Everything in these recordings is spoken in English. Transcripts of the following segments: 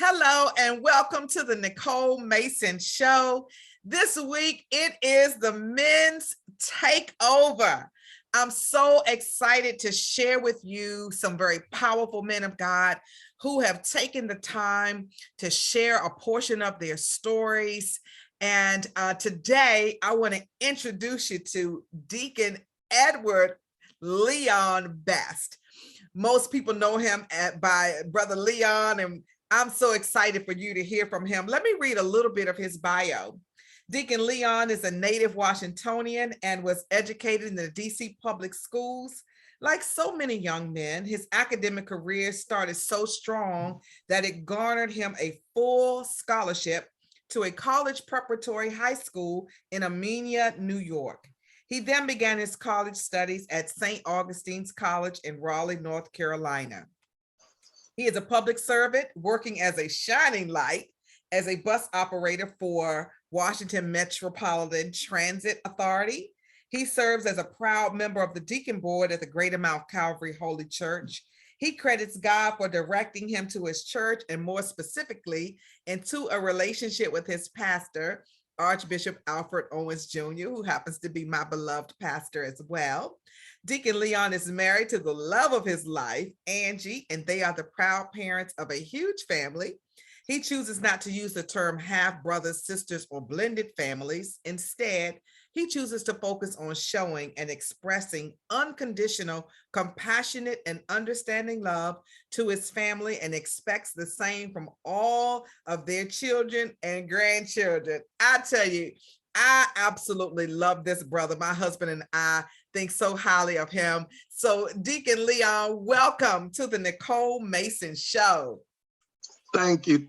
Hello and welcome to the Nicole Mason Show. This week it is the men's takeover. I'm so excited to share with you some very powerful men of God who have taken the time to share a portion of their stories. And today I want to introduce you to Deacon Edward Leon Best. Most people know him by Brother Leon, and I'm so excited for you to hear from him. Let me read a little bit of his bio. Deacon Leon is a native Washingtonian and was educated in the DC public schools. Like so many young men, his academic career started so strong that it garnered him a full scholarship to a college preparatory high school in Amenia, New York. He then began his college studies at St. Augustine's College in Raleigh, North Carolina. He is a public servant working as a shining light as a bus operator for Washington Metropolitan Transit Authority. He serves as a proud member of the Deacon Board at the Greater Mount Calvary Holy Church. He credits God for directing him to his church and more specifically into a relationship with his pastor, Archbishop Alfred Owens Jr., who happens to be my beloved pastor as well. Deacon Leon is married to the love of his life, Angie, and they are the proud parents of a huge family. He chooses not to use the term half brothers, sisters, or blended families. Instead, he chooses to focus on showing and expressing unconditional, compassionate, and understanding love to his family and expects the same from all of their children and grandchildren. I tell you, I absolutely love this brother. My husband and I think so highly of him. So Deacon Leon, welcome to the Nicole Mason Show. Thank you,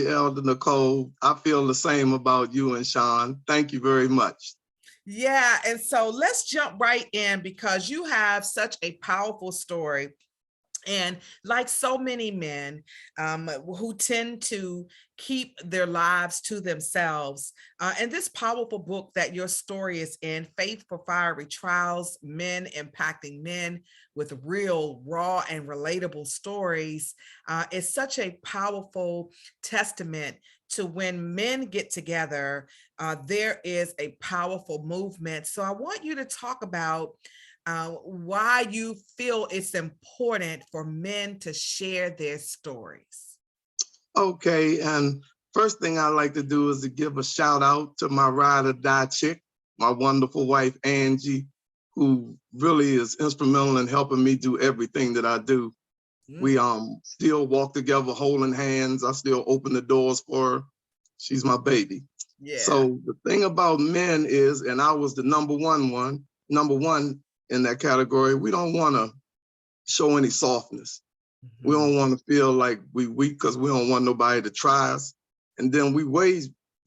Elder Nicole. I feel the same about you and Sean. Thank you very much. Yeah, and so let's jump right in because you have such a powerful story. And like so many men who tend to keep their lives to themselves, and this powerful book that your story is in, Faith for Fiery Trials, Men Impacting Men with Real, Raw, and Relatable Stories, is such a powerful testament to when men get together, there is a powerful movement. So I want you to talk about why you feel it's important for men to share their stories. Okay, and first thing I like to do is to give a shout out to my ride or die chick, my wonderful wife, Angie, who really is instrumental in helping me do everything that I do. We still walk together holding hands. I still open the doors for her. She's my baby. Yeah. So the thing about men is, and I was the number one in that category, we don't want to show any softness. Mm-hmm. We don't want to feel like we weak because we don't want nobody to try us. And then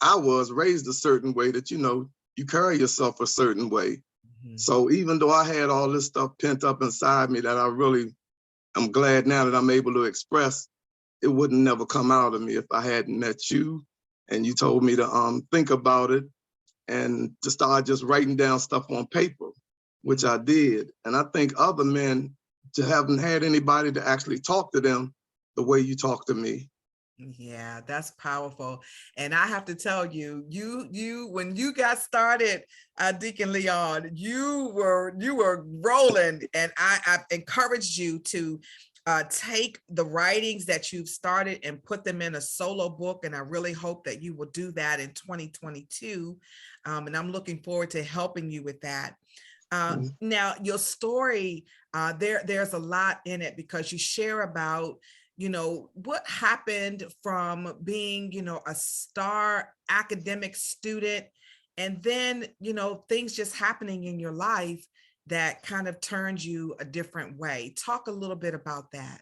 I was raised a certain way that, you carry yourself a certain way. Mm-hmm. So even though I had all this stuff pent up inside me that I'm glad now that I'm able to express, it wouldn't never come out of me if I hadn't met you and you told me to think about it and to start just writing down stuff on paper, which I did. And I think other men just haven't had anybody to actually talk to them the way you talk to me. Yeah, that's powerful. And I have to tell you, when you got started, Deacon Leon, you were rolling, and I encouraged you to take the writings that you've started and put them in a solo book. And I really hope that you will do that in 2022. And I'm looking forward to helping you with that. Now, your story, there's a lot in it because you share about what happened from being, a star academic student, and then, things just happening in your life that kind of turned you a different way. Talk a little bit about that.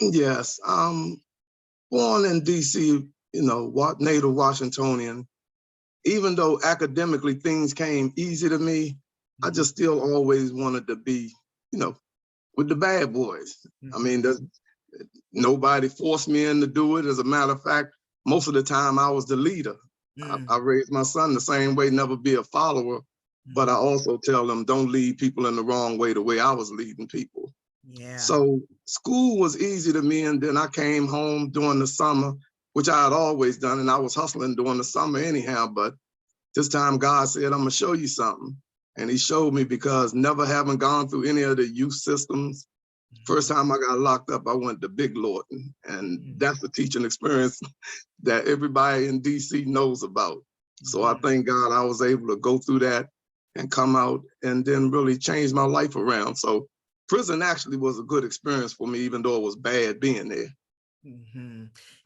Yes. Born in DC, native Washingtonian, even though academically things came easy to me, I just still always wanted to be, with the bad boys. Mm-hmm. I mean, nobody forced me in to do it. As a matter of fact, most of the time I was the leader. I raised my son the same way, never be a follower, but I also tell them don't lead people in the wrong way, the way I was leading people. Yeah. So school was easy to me. And then I came home during the summer, which I had always done. And I was hustling during the summer anyhow. But this time God said, I'm going to show you something. And he showed me, because never having gone through any of the youth systems, first time I got locked up, I went to Big Lorton. And that's the teaching experience that everybody in DC knows about. So I thank God I was able to go through that and come out and then really change my life around. So prison actually was a good experience for me, even though it was bad being there.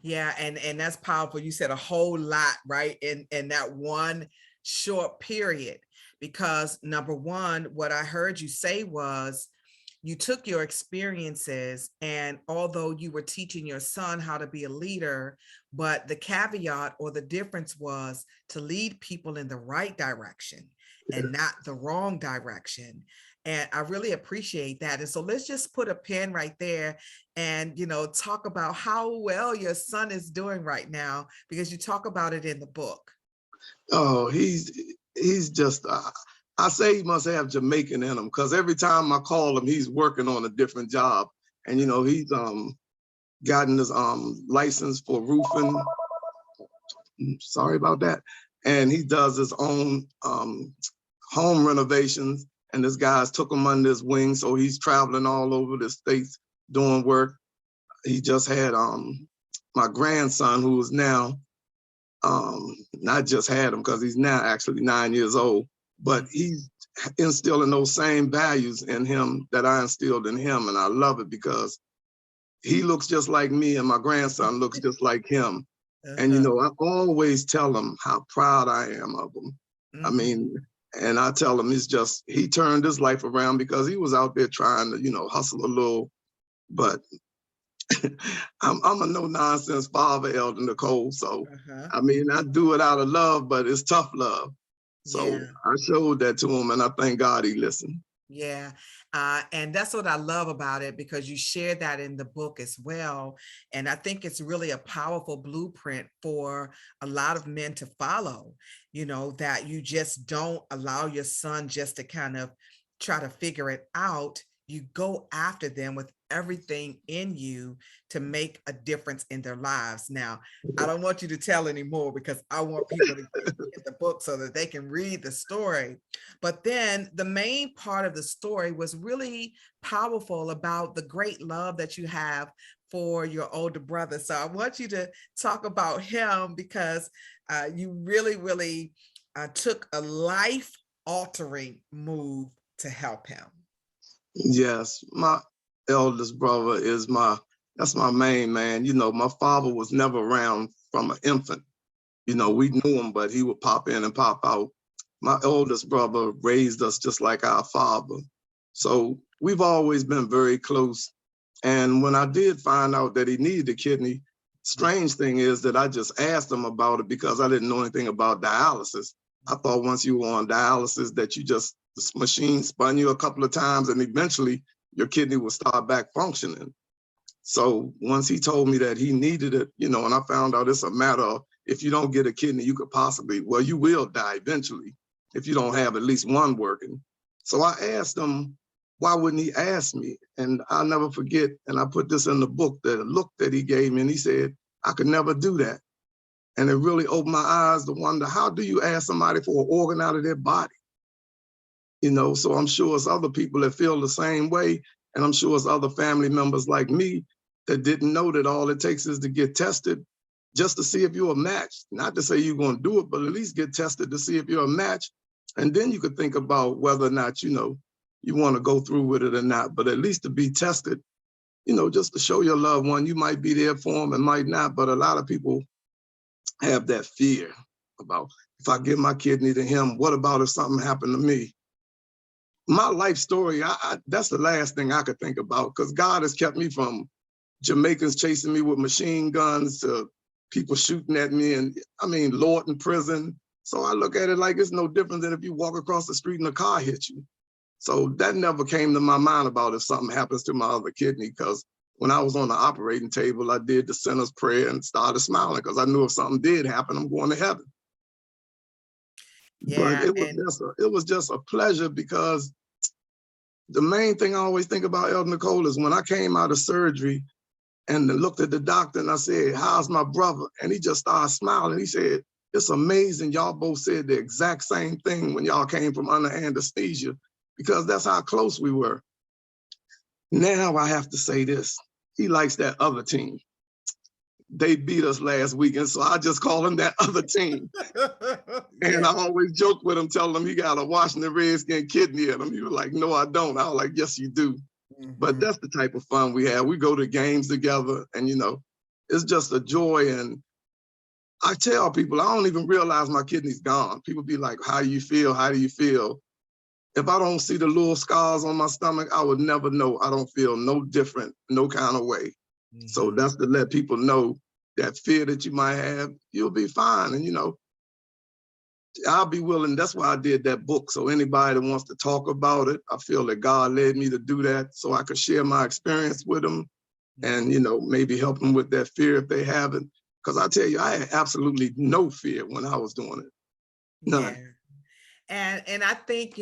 Yeah, and that's powerful. You said a whole lot, right? In that one short period, because number one, what I heard you say was you took your experiences, and although you were teaching your son how to be a leader, but the caveat or the difference was to lead people in the right direction and not the wrong direction. And I really appreciate that. And so let's just put a pin right there and, talk about how well your son is doing right now, because you talk about it in the book. Oh, he's just, I say he must have Jamaican in him, because every time I call him, he's working on a different job. And, he's gotten his license for roofing. Sorry about that. And he does his own home renovations. And this guy's took him under his wing. So he's traveling all over the states doing work. He just had my grandson, who is now, not just had him because he's now actually 9 years old, but he's instilling those same values in him that I instilled in him. And I love it, because he looks just like me and my grandson looks just like him. And, I always tell him how proud I am of him. I mean, and I tell him it's just, he turned his life around because he was out there trying to, hustle a little, but I'm a no-nonsense father, Elder Nicole. So, I mean, I do it out of love, but it's tough love. So I showed that to him, and I thank God he listened. Yeah. And that's what I love about it, because you share that in the book as well. And I think it's really a powerful blueprint for a lot of men to follow, that you just don't allow your son just to kind of try to figure it out. You go after them with everything in you to make a difference in their lives. Now, I don't want you to tell anymore, because I want people to get the book so that they can read the story. But then the main part of the story was really powerful about the great love that you have for your older brother. So I want you to talk about him, because you really, really took a life-altering move to help him. Yes, my eldest brother is that's my main man. My father was never around from an infant. We knew him, but he would pop in and pop out. My oldest brother raised us just like our father. So we've always been very close. And when I did find out that he needed a kidney, strange thing is that I just asked him about it because I didn't know anything about dialysis. I thought once you were on dialysis that the machine spun you a couple of times and eventually your kidney will start back functioning. So once he told me that he needed it, and I found out it's a matter of, if you don't get a kidney, you could you will die eventually if you don't have at least one working. So I asked him, why wouldn't he ask me? And I'll never forget, and I put this in the book, the look that he gave me, and he said, I could never do that. And it really opened my eyes to wonder, how do you ask somebody for an organ out of their body? So I'm sure it's other people that feel the same way. And I'm sure it's other family members like me that didn't know that all it takes is to get tested just to see if you're a match. Not to say you're going to do it, but at least get tested to see if you're a match. And then you could think about whether or not, you want to go through with it or not, but at least to be tested, just to show your loved one, you might be there for them and might not. But a lot of people have that fear about, if I give my kidney to him, what about if something happened to me? My life story, that's the last thing I could think about, because God has kept me from Jamaicans chasing me with machine guns to people shooting at me, and Lord in prison. So I look at it like it's no different than if you walk across the street and a car hits you. So that never came to my mind about if something happens to my other kidney, because when I was on the operating table, I did the sinner's prayer and started smiling, because I knew if something did happen, I'm going to heaven. Yeah, but it was just a pleasure, because the main thing I always think about, Elder Nicole, is when I came out of surgery and looked at the doctor and I said, how's my brother? And he just started smiling. He said, it's amazing. Y'all both said the exact same thing when y'all came from under anesthesia, because that's how close we were. Now I have to say this. He likes that other team. They beat us last weekend, so I just call him that other team. And I always joke with him, tell him he got a Washington Redskin kidney in him. He was like, no, I don't. I was like, yes, you do. But that's the type of fun we have. We go to games together and, it's just a joy. And I tell people, I don't even realize my kidney's gone. People be like, how do you feel? How do you feel? If I don't see the little scars on my stomach, I would never know. I don't feel no different, no kind of way. So that's to let people know that fear that you might have, you'll be fine. And, I'll be willing. That's why I did that book. So anybody that wants to talk about it, I feel that God led me to do that so I could share my experience with them and, maybe help them with that fear if they haven't. Because I tell you, I had absolutely no fear when I was doing it. None. Yeah. And I think,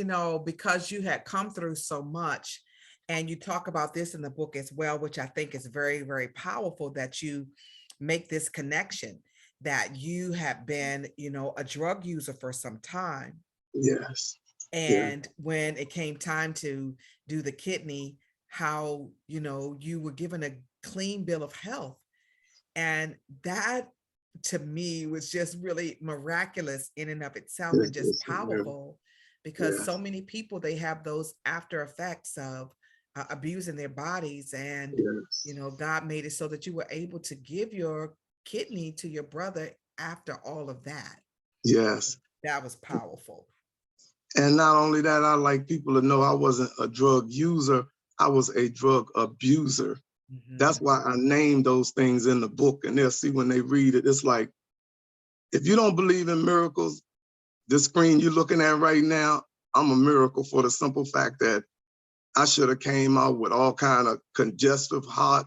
because you had come through so much, and you talk about this in the book as well, which I think is very, very powerful, that you make this connection that you have been, a drug user for some time. Yes. And when it came time to do the kidney, how, you were given a clean bill of health. And that to me was just really miraculous in and of itself, and just powerful, because so many people, they have those after effects of abusing their bodies. And, God made it so that you were able to give your kidney to your brother after all of that. Yes. That was powerful. And not only that, I like people to know I wasn't a drug user. I was a drug abuser. That's why I named those things in the book, and they'll see when they read it. It's like, if you don't believe in miracles, this screen you're looking at right now, I'm a miracle, for the simple fact that I should have came out with all kind of congestive heart,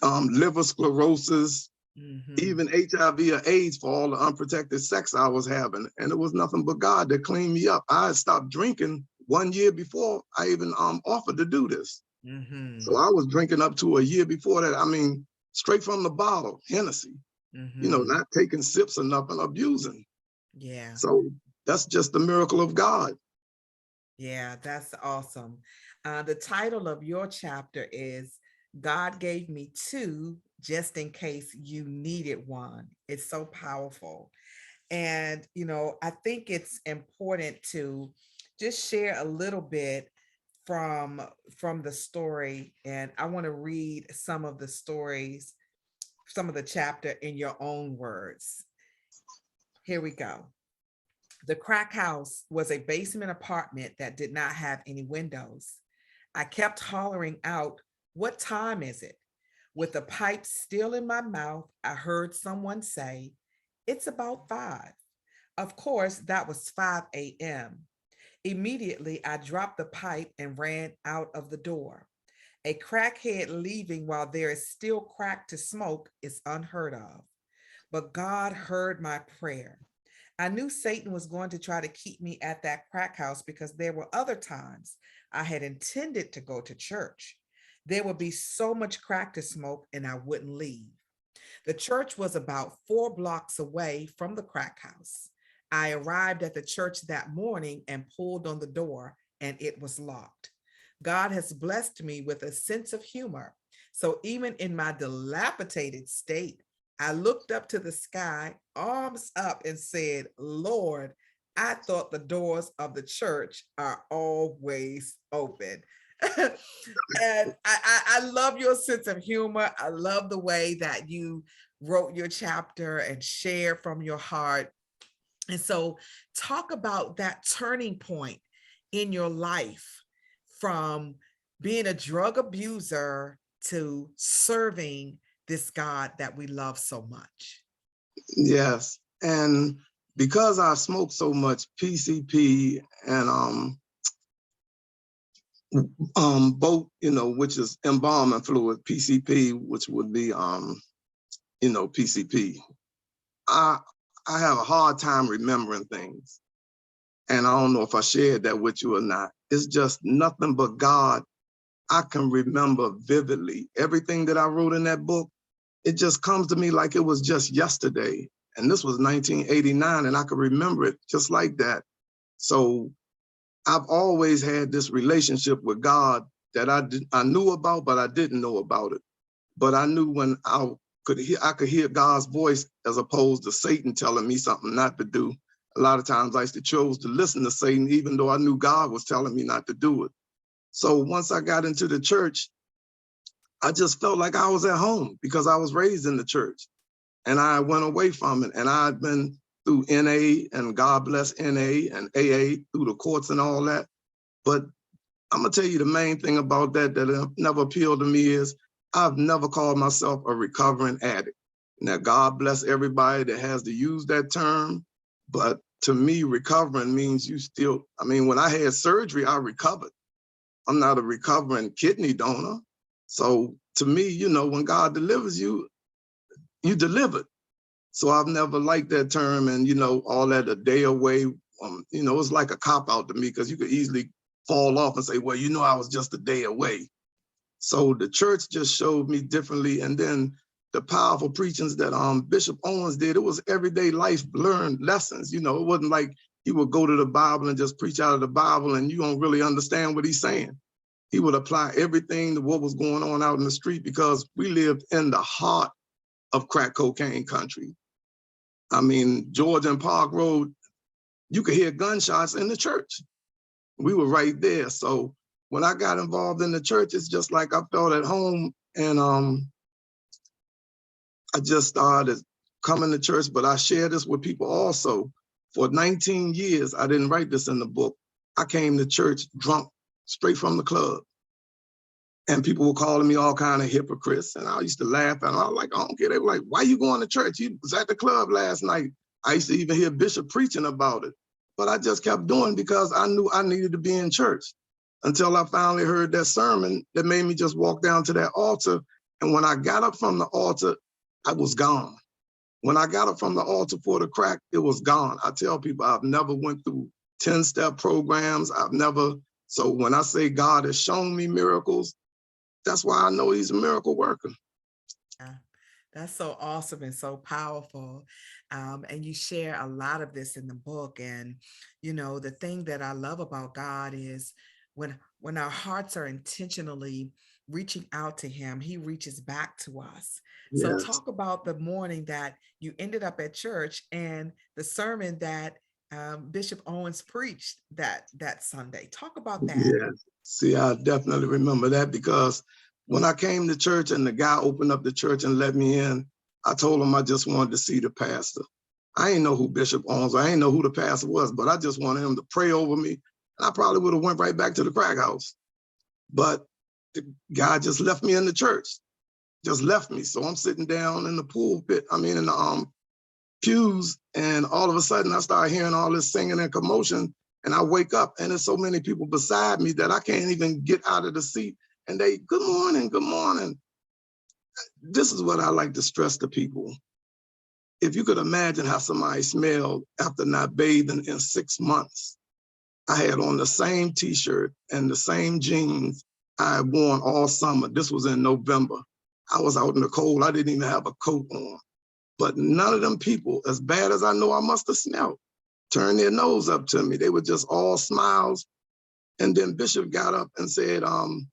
liver sclerosis, even HIV or AIDS for all the unprotected sex I was having. And it was nothing but God that cleaned me up. I had stopped drinking 1 year before I even offered to do this. So I was drinking up to a year before that. I mean, straight from the bottle, Hennessy, not taking sips or nothing, abusing. Yeah. So that's just the miracle of God. Yeah, that's awesome. The title of your chapter is God Gave Me Two Just in Case You Needed One. It's so powerful. And, I think it's important to just share a little bit from the story. And I want to read some of the stories, some of the chapter in your own words. Here we go. The crack house was a basement apartment that did not have any windows. I kept hollering out, "What time is it?" With the pipe still in my mouth, I heard someone say, "It's about 5." Of course, that was 5 a.m. Immediately, I dropped the pipe and ran out of the door. A crackhead leaving while there is still crack to smoke is unheard of. But God heard my prayer. I knew Satan was going to try to keep me at that crack house because there were other times I had intended to go to church. There would be so much crack to smoke and I wouldn't leave. The church was about 4 blocks away from the crack house. I arrived at the church that morning and pulled on the door, and it was locked. God has blessed me with a sense of humor. So even in my dilapidated state, I looked up to the sky, arms up, and said, "Lord, I thought the doors of the church are always open." And I love your sense of humor. I love the way that you wrote your chapter and shared from your heart. And so talk about that turning point in your life from being a drug abuser to serving this God that we love so much. Yes. And because I smoke so much PCP and both, which is embalming fluid, PCP, which would be PCP. I have a hard time remembering things. And I don't know if I shared that with you or not. it's just nothing but God. I can remember vividly everything that I wrote in that book. It just comes to me like it was just yesterday. And this was 1989, and I can remember it just like that. So I've always had this relationship with God that I knew about, but I didn't know about it. But I knew when I could hear God's voice as opposed to Satan telling me something not to do. A lot of times I used to choose to listen to Satan, even though I knew God was telling me not to do it. So once I got into the church, I just felt like I was at home because I was raised in the church, and I went away from it. And I'd been through NA, and God bless NA and AA, through the courts and all that. But I'm gonna tell you the main thing about that never appealed to me is I've never called myself a recovering addict. Now, God bless everybody that has to use that term, but to me, recovering means you still, I mean, when I had surgery, I recovered. I'm not a recovering kidney donor. So to me, you know, when God delivers you, you delivered. So I've never liked that term, and, you know, all that a day away, you know, it's like a cop out to me because you could easily fall off and say, well, you know, I was just a day away. So the church just showed me differently. And then the powerful preachings that Bishop Owens did, it was everyday life learned lessons. You know, it wasn't like he would go to the Bible and just preach out of the Bible and you don't really understand what he's saying. He would apply everything to what was going on out in the street because we lived in the heart of crack cocaine country. I mean, Georgia and Park Road, you could hear gunshots in the church. We were right there. So when I got involved in the church, it's just like I felt at home, and I just started coming to church. But I share this with people also. For 19 years, I didn't write this in the book. I came to church drunk, straight from the club. And people were calling me all kind of hypocrites. And I used to laugh, and I was like, I don't care. They were like, why you going to church? You was at the club last night. I used to even hear Bishop preaching about it. But I just kept doing it because I knew I needed to be in church, until I finally heard that sermon that made me just walk down to that altar. And when I got up from the altar, I was gone. When I got up from the altar for the crack, it was gone. I tell people I've never went through 10-step programs. I've never, so when I say God has shown me miracles, that's why I know he's a miracle worker. Yeah, that's so awesome and so powerful. And you share a lot of this in the book. And, you know, the thing that I love about God is when our hearts are intentionally reaching out to him, he reaches back to us. So Yes. talk about the morning that you ended up at church and the sermon that Bishop Owens preached that Sunday. Talk about that. Yes. See, I definitely remember that because when I came to church and the guy opened up the church and let me in, I told him I just wanted to see the pastor. I didn't know who Bishop Owens, I didn't know who the pastor was, but I just wanted him to pray over me. And I probably would have went right back to the crack house. But the guy just left me in the church, just left me. So I'm sitting down in the pulpit, I mean, in the pews, and all of a sudden I start hearing all this singing and commotion, and I wake up and there's so many people beside me that I can't even get out of the seat. And they, good morning, good morning. This is what I like to stress to people. If you could imagine how somebody smelled after not bathing in 6 months. I had on the same t-shirt and the same jeans I had worn all summer. This was in November. I was out in the cold. I didn't even have a coat on. But none of them people, as bad as I know I must have smelled, turned their nose up to me. They were just all smiles. And then Bishop got up and said, I'm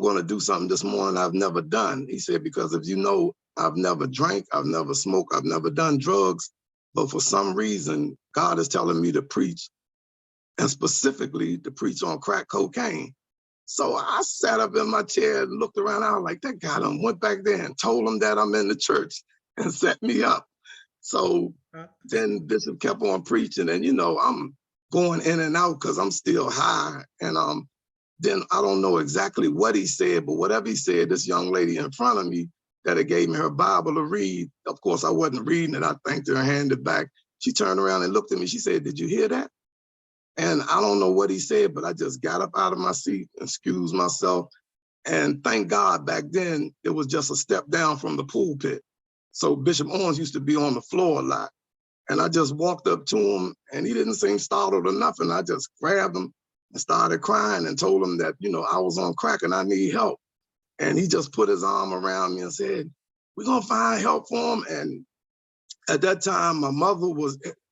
going to do something this morning I've never done. He said, because if you know, I've never drank, I've never smoked, I've never done drugs, but for some reason, God is telling me to preach, and specifically to preach on crack cocaine. So I sat up in my chair and looked around. I was like, that guy done went back there and told him that I'm in the church and set me up. So then Bishop kept on preaching, and, you know, I'm going in and out because I'm still high. And then I don't know exactly what he said, but whatever he said, this young lady in front of me that had gave me her Bible to read, of course I wasn't reading it. I thanked her and handed it back. She turned around and looked at me. She said, did you hear that? And I don't know what he said, but I just got up out of my seat, excused myself. And thank God back then, it was just a step down from the pulpit. So Bishop Owens used to be on the floor a lot. And I just walked up to him and he didn't seem startled or nothing. I just grabbed him and started crying and told him that, I was on crack and I need help. And he just put his arm around me and said, we're going to find help for him. And at that time, my mother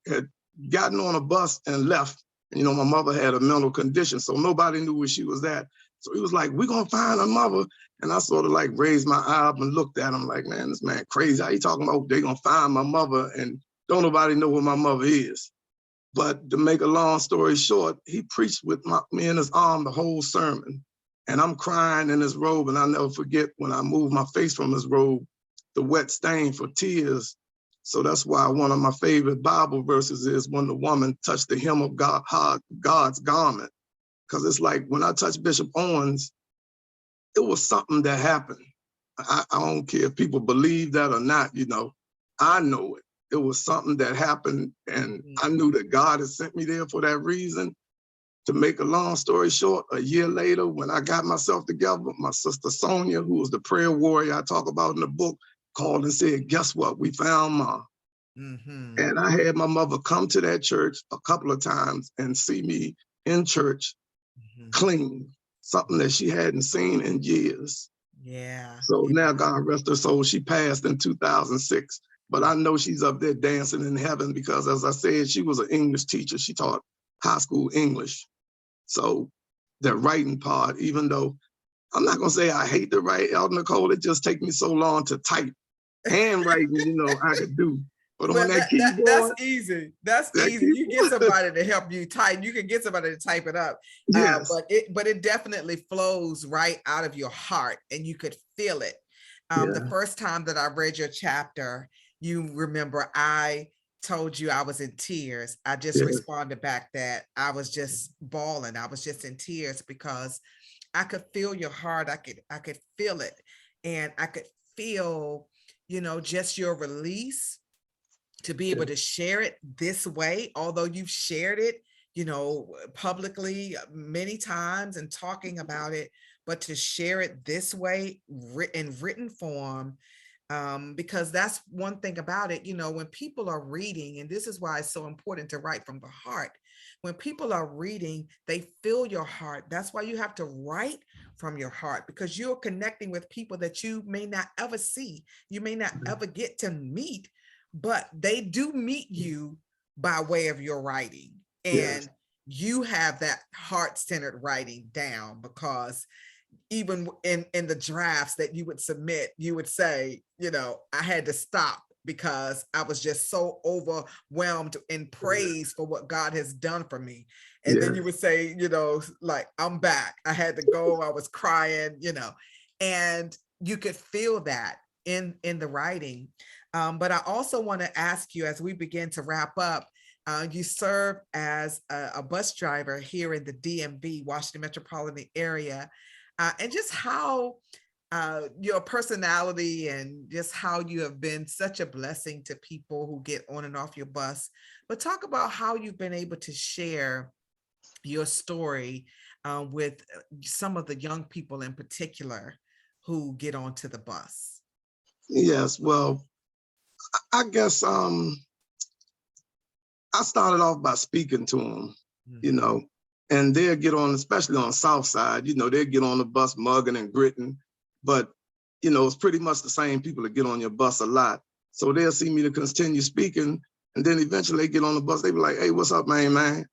had gotten on a bus and left. My mother had a mental condition, so nobody knew where she was at. So he was like, we're going to find her mother. And I sort of like raised my eye up and looked at him like, man, this man crazy. How you talking about they're going to find my mother and don't nobody know where my mother is? But to make a long story short, he preached with me in his arm the whole sermon. And I'm crying in his robe. And I'll never forget when I moved my face from his robe, the wet stain for tears. So that's why one of my favorite Bible verses is when the woman touched the hem of God's garment. Because it's like when I touched Bishop Owens, it was something that happened. I don't care if people believe that or not, I know it. It was something that happened, and I knew that God had sent me there for that reason. To make a long story short, a year later, when I got myself together, my sister Sonia, who was the prayer warrior I talk about in the book, called and said, guess what? We found Mom. And I had my mother come to that church a couple of times and see me in church clean, something that she hadn't seen in years. Yeah. So now, God rest her soul, she passed in 2006. But I know she's up there dancing in heaven because, as I said, she was an English teacher. She taught high school English. So the writing part, even though I'm not going to say I hate to write, Elder Nicole, it just takes me so long to type. Handwriting, I could do. But on that keyboard, that's easy. That's easy. You get somebody to help you type. You can get somebody to type it up. Yes. But it definitely flows right out of your heart, and you could feel it. The first time that I read your chapter, you remember I told you I was in tears. I just responded back that I was just bawling. I was just in tears because I could feel your heart. I could feel it, and I could feel, just your release to be able to share it this way, although you've shared it, publicly many times and talking about it, but to share it this way in written form, because that's one thing about it, when people are reading, and this is why it's so important to write from the heart. When people are reading, they feel your heart. That's why you have to write from your heart, because you're connecting with people that you may not ever see, you may not ever get to meet, but they do meet you by way of your writing. And you have that heart-centered writing down, because even in the drafts that you would submit, you would say, I had to stop because I was just so overwhelmed in praise for what God has done for me. And then you would say, like, I'm back. I had to go. I was crying, and you could feel that in the writing. But I also want to ask you, as we begin to wrap up, you serve as a bus driver here in the DMV, Washington metropolitan area, and just how your personality and just how you have been such a blessing to people who get on and off your bus. But talk about how you've been able to share your story with some of the young people in particular who get onto the bus. Yes, well, I guess I started off by speaking to them, and they'll get on, especially on the South Side, they'll get on the bus mugging and gritting, but, it's pretty much the same people that get on your bus a lot. So they'll see me to continue speaking, and then eventually they get on the bus, they be like, hey, what's up, man?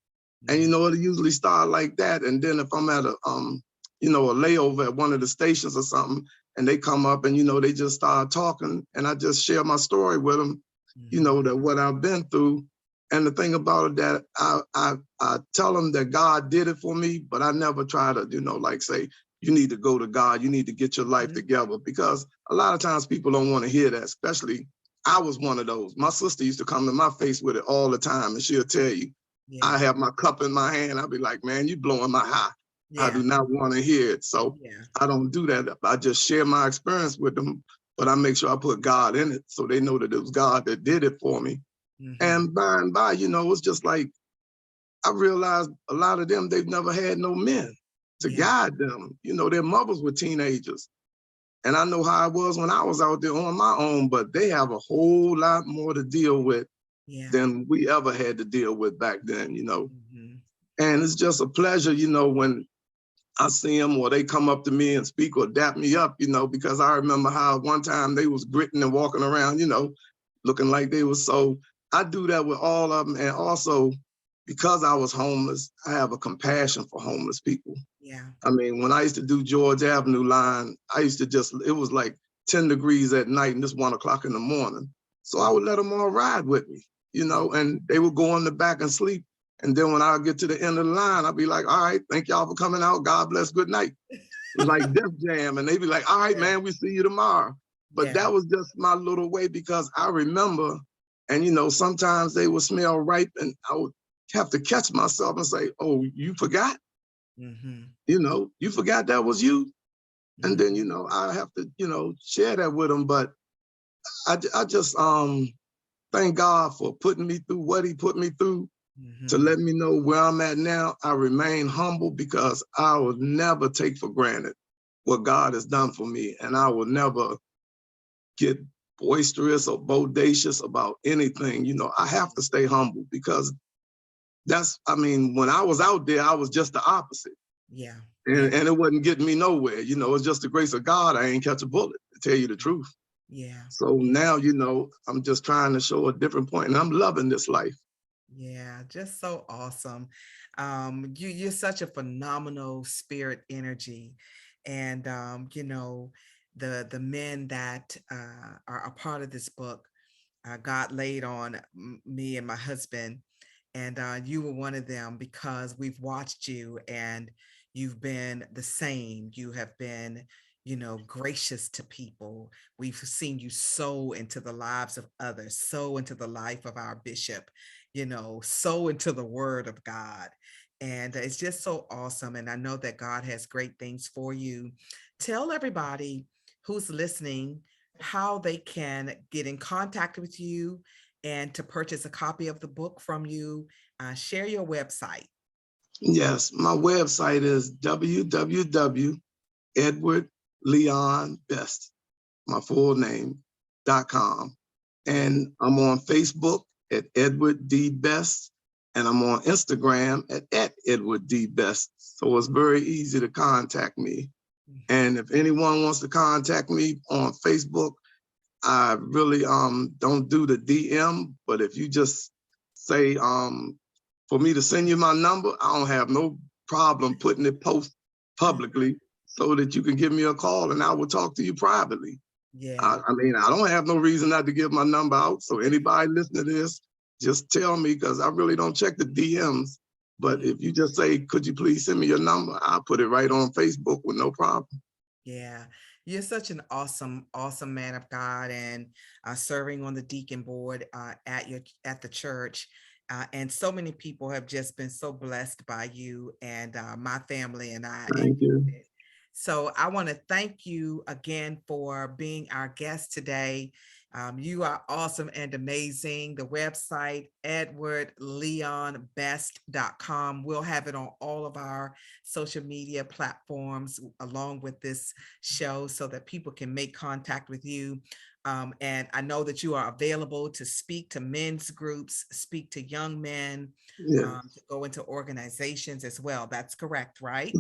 And, it'll usually start like that. And then if I'm at a layover at one of the stations or something, and they come up and, they just start talking, and I just share my story with them, that what I've been through. And the thing about it, that I tell them that God did it for me, but I never try to, like say, you need to go to God, you need to get your life together, because a lot of times people don't want to hear that, especially I was one of those. My sister used to come to my face with it all the time, and she'll tell you, I have my cup in my hand, I'll be like, man, you blowing my high. I do not want to hear it. So I don't do that. I just share my experience with them, but I make sure I put God in it so they know that it was God that did it for me. And by and by, it's just like, I realized a lot of them, they've never had no men to guide them. Their mothers were teenagers. And I know how it was when I was out there on my own, but they have a whole lot more to deal with than we ever had to deal with back then, And it's just a pleasure, when I see them or they come up to me and speak or dap me up, because I remember how one time they was gritting and walking around, looking like they was. So I do that with all of them. And also, because I was homeless, I have a compassion for homeless people. Yeah. I mean, when I used to do George Avenue line, I used to it was like 10 degrees at night and it's 1 o'clock in the morning. So I would let them all ride with me, and they would go in the back and sleep. And then when I get to the end of the line, I'll be like, all right, thank y'all for coming out. God bless, good night. It was like Def Jam. And they'd be like, all right, man, we see you tomorrow. But that was just my little way, because I remember, and sometimes they would smell ripe and I would have to catch myself and say, oh, you forgot? You forgot that was you? And then, I have to, share that with them. But I just thank God for putting me through what he put me through to let me know where I'm at now. I remain humble because I will never take for granted what God has done for me. And I will never get boisterous or bodacious about anything. I have to stay humble, because when I was out there, I was just the opposite. Yeah. And it wasn't getting me nowhere. It's just the grace of God. I ain't catch a bullet, to tell you the truth. Yeah. So now, I'm just trying to show a different point, and I'm loving this life. Yeah, just so awesome. You're such a phenomenal spirit energy. And the men that are a part of this book, God laid on me and my husband, and you were one of them, because we've watched you and you've been the same. You have been, gracious to people. We've seen you sow into the lives of others, sow into the life of our bishop, sow into the word of God. And it's just so awesome. And I know that God has great things for you. Tell everybody who's listening how they can get in contact with you and to purchase a copy of the book from you. Share your website. Yes, my website is www.edwardleonbest, my full name.com. And I'm on Facebook at Edward D. Best, and I'm on Instagram at Edward D. Best. So it's very easy to contact me. And if anyone wants to contact me on Facebook, I really don't do the DM, but if you just say for me to send you my number, I don't have no problem putting it post publicly so that you can give me a call and I will talk to you privately. Yeah. I don't have no reason not to give my number out. So anybody listening to this, just tell me, because I really don't check the DMs. But if you just say, could you please send me your number? I'll put it right on Facebook with no problem. Yeah, you're such an awesome, awesome man of God, and serving on the deacon board at the church. And so many people have just been so blessed by you and my family and I. Thank you. So I want to thank you again for being our guest today. You are awesome and amazing. The website, edwardleonbest.com. We'll have it on all of our social media platforms along with this show so that people can make contact with you. And I know that you are available to speak to men's groups, speak to young men, to go into organizations as well. That's correct, right?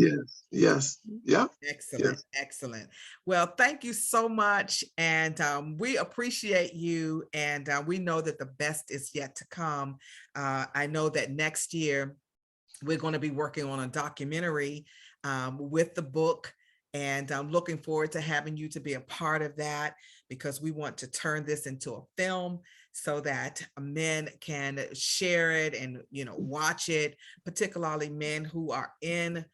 Yes. Yeah. Excellent. Yes. Excellent. Well, thank you so much. And we appreciate you. And we know that the best is yet to come. I know that next year we're going to be working on a documentary with the book. And I'm looking forward to having you to be a part of that, because we want to turn this into a film so that men can share it and, watch it, particularly men who are in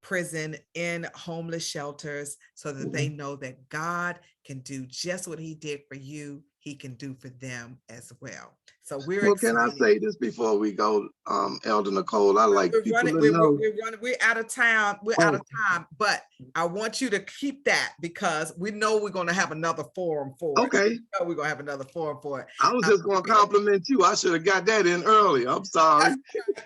prison, in homeless shelters, so that they know that God can do just what he did for you. He can do for them as well. So we're excited. Can I say this before we go, Elder Nicole? I like people to know. We're out of time. We're out of time, but I want you to keep that, because we know we're going to have another forum for it. Okay. We're going to have another forum for it. I was just going to compliment you. I should have got that in early. I'm sorry.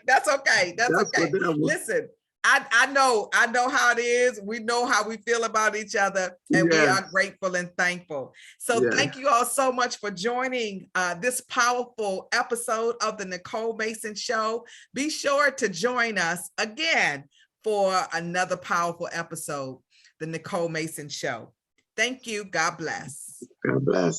That's okay. That's okay. Listen, I know how it is. We know how we feel about each other, and we are grateful and thankful. So thank you all so much for joining this powerful episode of the Nicole Mason Show. Be sure to join us again for another powerful episode, the Nicole Mason Show. Thank you. God bless. God bless.